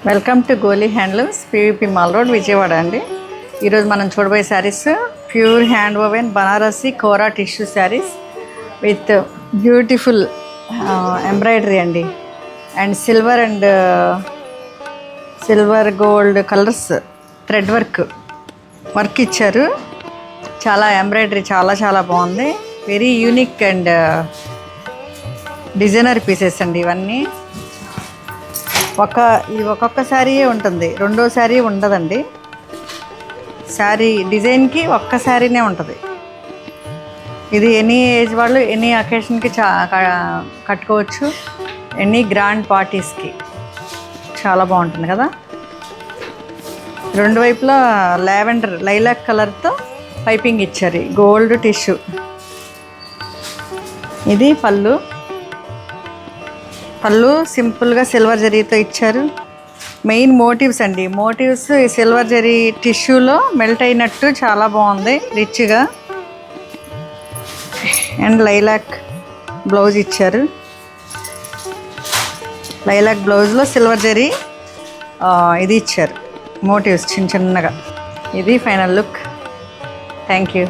Welcome to Goli handlooms PVP mall road Vijayawada అండి. ఈరోజు మనం చూడబోయే saris pure hand woven Banarasi Kora tissue saris with beautiful embroidery అండి. And silver gold colours thread work ఇచ్చారు. చాలా ఎంబ్రాయిడరీ చాలా బాగుంది. Very unique and designer pieces అండి ఇవన్నీ. ఒక్కొక్క శారీయే ఉంటుంది, రెండో శారీ ఉండదండి. శారీ డిజైన్కి ఒక్క శారీనే ఉంటుంది. ఇది ఎనీ ఏజ్ వాళ్ళు ఎనీ అకేషన్కి కట్టుకోవచ్చు, ఎనీ గ్రాండ్ పార్టీస్కి చాలా బాగుంటుంది కదా. రెండు వైపులా లైలాక్ కలర్తో పైపింగ్ ఇచ్చారు. Gold tissue. ఇది పళ్ళు సింపుల్గా సిల్వర్ జరీతో ఇచ్చారు. మెయిన్ మోటివ్స్ అండి. మోటివ్స్ ఈ సిల్వర్ జరీ టిష్యూలో మెల్ట్ అయినట్టు చాలా బాగుంది, రిచ్గా. అండ్ లైలాక్ బ్లౌజ్ ఇచ్చారు. లైలాక్ బ్లౌజ్లో సిల్వర్ జరీ ఇది ఇచ్చారు, మోటివ్స్ చిన్నగా. ఇది ఫైనల్ లుక్. Thank you.